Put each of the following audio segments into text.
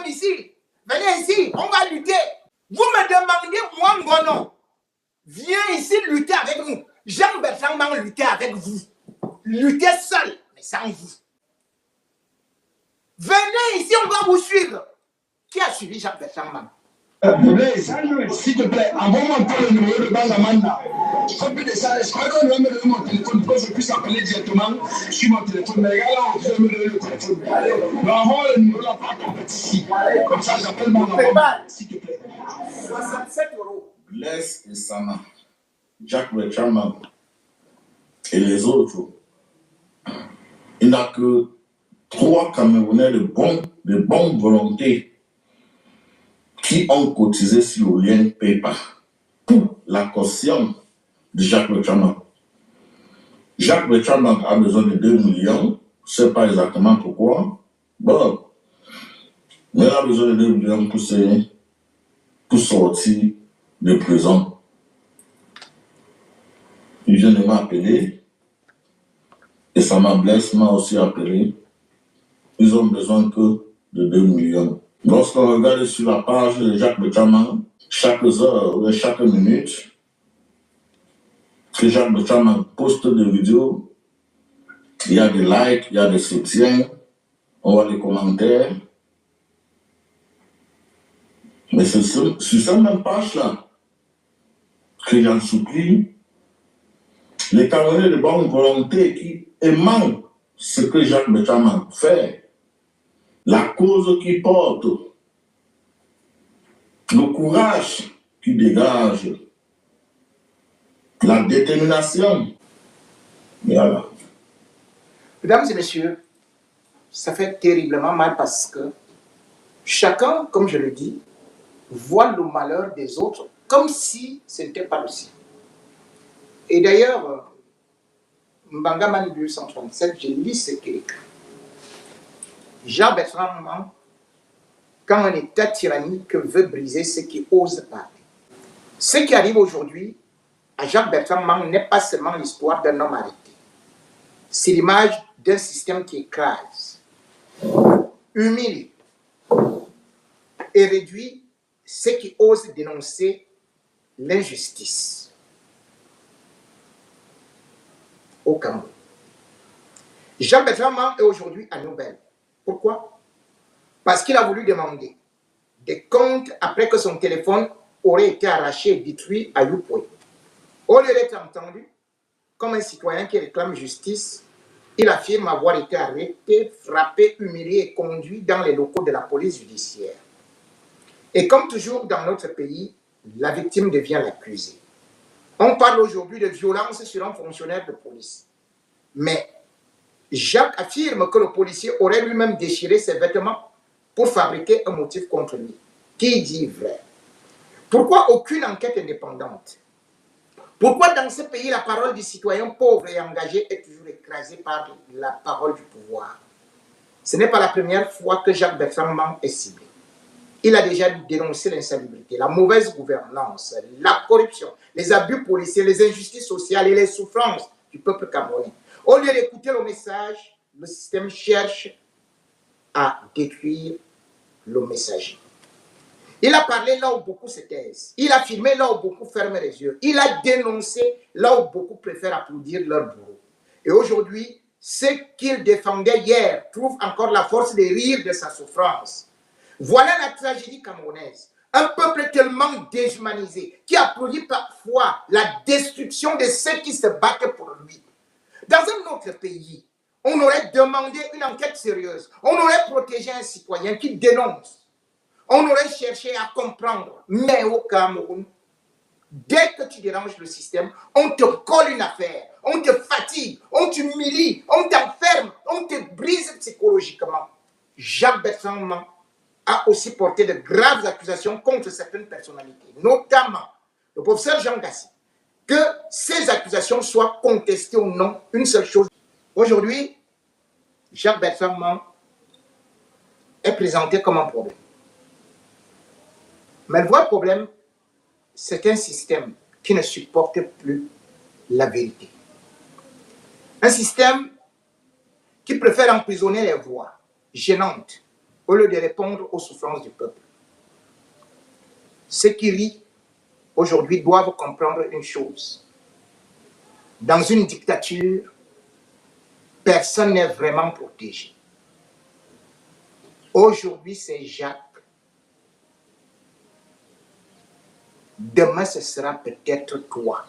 ici. Venez ici, on va lutter. Vous me demandez, moi, Ngono, viens ici lutter avec nous. Jean-Bertrand Mang lutter avec vous. Lutter seul, mais sans vous. Venez ici, on va vous suivre. Qui a suivi Jean-Bertrand Mang? S'il te plaît, envoie-moi le numéro de Bangamanda. Copie de ça, je crois qu'on va me donner mon téléphone pour que je puisse appeler directement sur mon téléphone. Mais regarde là, on va me donner le téléphone. Mais envoie le numéro là par compétition. Comme ça, j'appelle Bangamanda. S'il te plaît. 67 euros. Blaise et Sama, Jean-Bertrand Mang et les autres, il n'y a que 3 Camerounais de bonne volonté qui ont cotisé sur le lien PayPal pour la caution de Jacques-Bertrand Mang. Jacques-Bertrand Mang a besoin de 2 millions, je ne sais pas exactement pourquoi. Bon, mais il a besoin de 2 millions pour sortir de prison. Il vient de m'appeler et ça m'ablesse, m'a aussi appelé. Ils ont besoin que de 2 millions. Lorsqu'on regarde sur la page de Jacques-Bertrand Mang, chaque heure ou chaque minute, que Jacques-Bertrand Mang poste des vidéos, il y a des likes, il y a des soutiens, on voit les commentaires. Mais c'est sur cette même page-là que j'en supplie les Camerounais de bonne volonté qui aiment ce que Jacques-Bertrand Mang fait, la cause qu'il porte, le courage qu'il dégage, la détermination. Voilà. Mesdames et messieurs, ça fait terriblement mal parce que chacun, comme je le dis, voit le malheur des autres comme si ce n'était pas le sien. Et d'ailleurs, Mbanga 237, j'ai lu ce qu'il écrit. Jean-Bertrand Mang, quand un État tyrannique veut briser ceux qui osent parler. Ce qui arrive aujourd'hui à Jean-Bertrand Mang n'est pas seulement l'histoire d'un homme arrêté. C'est l'image d'un système qui écrase, humilie et réduit ceux qui osent dénoncer l'injustice au Cameroun. Jean-Bertrand Mang est aujourd'hui à Nobel. Pourquoi? Parce qu'il a voulu demander des comptes après que son téléphone aurait été arraché et détruit à Yopoué. Au lieu d'être entendu comme un citoyen qui réclame justice, il affirme avoir été arrêté, frappé, humilié et conduit dans les locaux de la police judiciaire. Et comme toujours dans notre pays, la victime devient l'accusée. On parle aujourd'hui de violence sur un fonctionnaire de police. Mais Jacques affirme que le policier aurait lui-même déchiré ses vêtements pour fabriquer un motif contre lui. Qui dit vrai? Pourquoi aucune enquête indépendante? Pourquoi dans ce pays la parole du citoyen pauvre et engagé est toujours écrasée par la parole du pouvoir? Ce n'est pas la première fois que Jacques-Bertrand Mang est ciblé. Il a déjà dénoncé l'insalubrité, la mauvaise gouvernance, la corruption, les abus policiers, les injustices sociales et les souffrances du peuple camerounais. Au lieu d'écouter le message, le système cherche à détruire le messager. Il a parlé là où beaucoup se taisent. Il a filmé là où beaucoup ferment les yeux. Il a dénoncé là où beaucoup préfèrent applaudir leur bourreau. Et aujourd'hui, ce qu'il défendait hier trouve encore la force de rire de sa souffrance. Voilà la tragédie camerounaise. Un peuple tellement déshumanisé qui applaudit parfois la destruction de ceux qui se battent pour lui. Dans un autre pays, on aurait demandé une enquête sérieuse. On aurait protégé un citoyen qui dénonce. On aurait cherché à comprendre. Mais au Cameroun, dès que tu déranges le système, on te colle une affaire, on te fatigue, on t'humilie, on t'enferme, on te brise psychologiquement. Jacques-Bertrand Mang a aussi porté de graves accusations contre certaines personnalités, notamment le professeur Jean Gassi. Que ces accusations soient contestées ou non, une seule chose. Aujourd'hui, Jacques-Bertrand Mang est présenté comme un problème. Mais le vrai problème, c'est un système qui ne supporte plus la vérité. Un système qui préfère emprisonner les voix gênantes, au lieu de répondre aux souffrances du peuple. Ceux qui rient aujourd'hui doivent comprendre une chose. Dans une dictature, personne n'est vraiment protégé. Aujourd'hui, c'est Jacques. Demain, ce sera peut-être toi,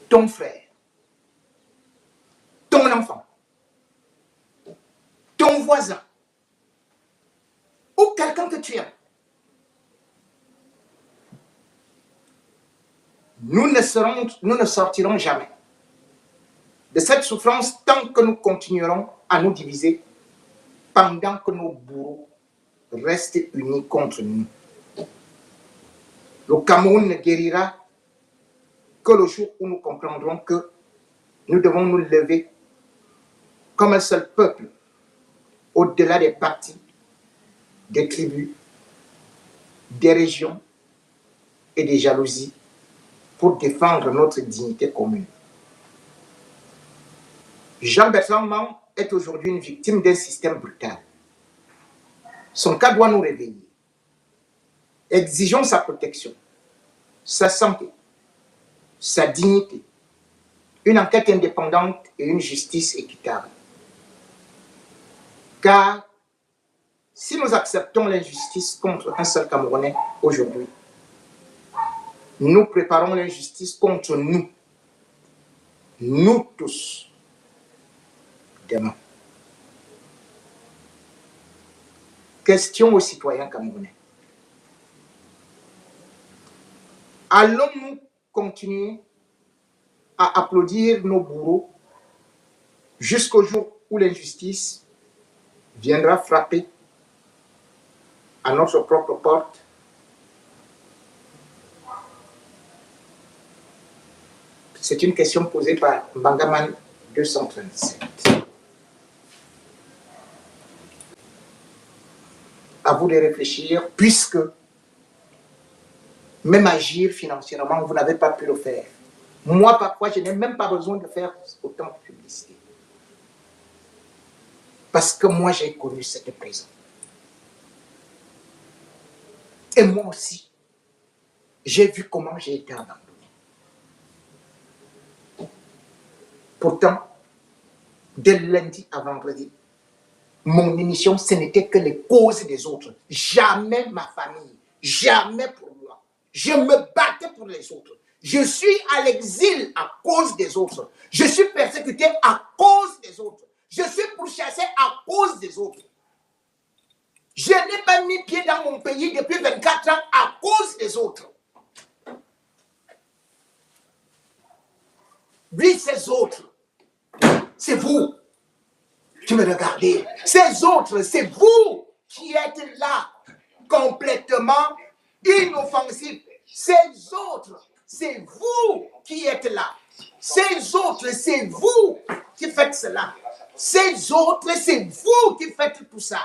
ton frère, ton enfant, ton voisin, ou quelqu'un que tu aimes. Nous ne sortirons jamais de cette souffrance tant que nous continuerons à nous diviser pendant que nos bourreaux restent unis contre nous. Le Cameroun ne guérira que le jour où nous comprendrons que nous devons nous lever comme un seul peuple, au-delà des partis, des tribus, des régions et des jalousies, pour défendre notre dignité commune. Jean-Bertrand Mang est aujourd'hui une victime d'un système brutal. Son cas doit nous réveiller. Exigeons sa protection, sa santé, sa dignité, une enquête indépendante et une justice équitable. Car si nous acceptons l'injustice contre un seul Camerounais aujourd'hui, nous préparons l'injustice contre nous tous, demain. Question aux citoyens camerounais. Allons-nous continuer à applaudir nos bourreaux jusqu'au jour où l'injustice viendra frapper à notre propre porte? C'est une question posée par Bangaman 237. À vous de réfléchir, puisque même agir financièrement, vous n'avez pas pu le faire. Moi, parfois, je n'ai même pas besoin de faire autant de publicité. Parce que moi, j'ai connu cette prison. Et moi aussi, j'ai vu comment j'ai été abandonné. Pourtant, de lundi à vendredi, mon émission, ce n'était que les causes des autres. Jamais ma famille, jamais pour moi. Je me battais pour les autres. Je suis à l'exil à cause des autres. Je suis persécuté à cause des autres. Je suis pourchassé à cause des autres. Je n'ai pas mis pied dans mon pays depuis 24 ans à cause des autres. Oui, ces autres, c'est vous qui me regardez. Ces autres, c'est vous qui êtes là, complètement inoffensifs. Ces autres, c'est vous qui êtes là. Ces autres, c'est vous qui faites cela. Ces autres, c'est vous qui faites tout ça.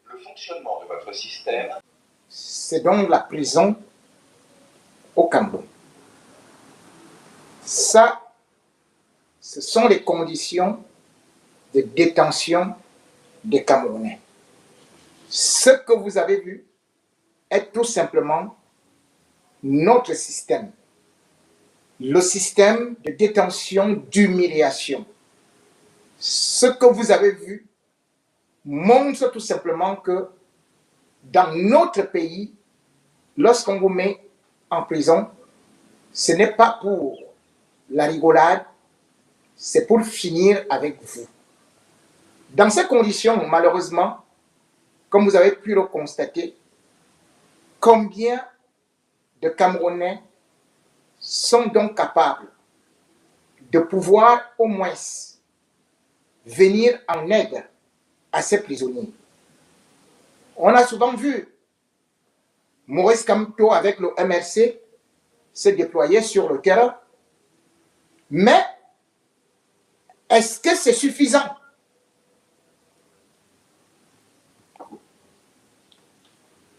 Le fonctionnement de votre système. C'est donc la prison au Cameroun. Ça, ce sont les conditions de détention des Camerounais. Ce que vous avez vu est tout simplement notre système. Le système de détention d'humiliation. Ce que vous avez vu montre tout simplement que dans notre pays, lorsqu'on vous met en prison, ce n'est pas pour la rigolade, c'est pour finir avec vous. Dans ces conditions, malheureusement, comme vous avez pu le constater, combien de Camerounais sont donc capables de pouvoir au moins venir en aide à ces prisonniers? On a souvent vu Maurice Kamto avec le MRC se déployer sur le terrain, mais est-ce que c'est suffisant?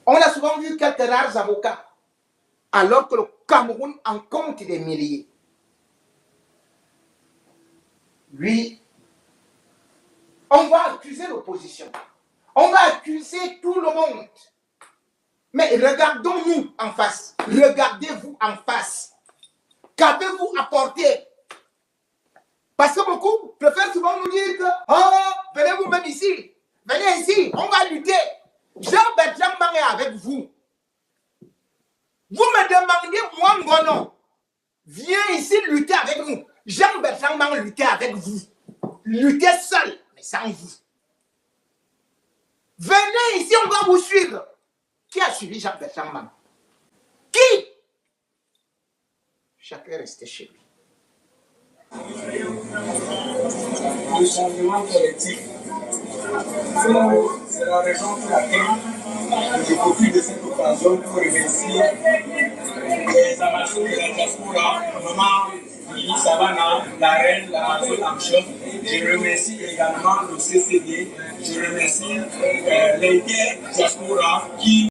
On a souvent vu quelques rares avocats, alors que le Cameroun en compte des milliers. Oui, On va accuser l'opposition. On va accuser tout le monde. Mais regardons-nous en face. Regardez-vous en face. Qu'avez-vous apporté? Parce que beaucoup préfèrent souvent nous dire que venez vous-même ici. Venez ici, on va lutter. Jean-Bertrand Mang est avec vous. Vous me demandez, moi, Ngono, viens ici lutter avec nous. Jean-Bertrand Mang lutter avec vous. Lutter seul, mais sans vous. Venez ici, on va vous suivre. Qui a suivi Jean-Bertrand Mang? Qui? Chacun est resté chez lui. Le changement collectif. C'est la raison pour laquelle je profite de cette occasion pour remercier les ambassadeurs de la diaspora, Maman Lili Savana, la reine, la mademoiselle en chef. Je remercie également le CCD. Je remercie les diaspora qui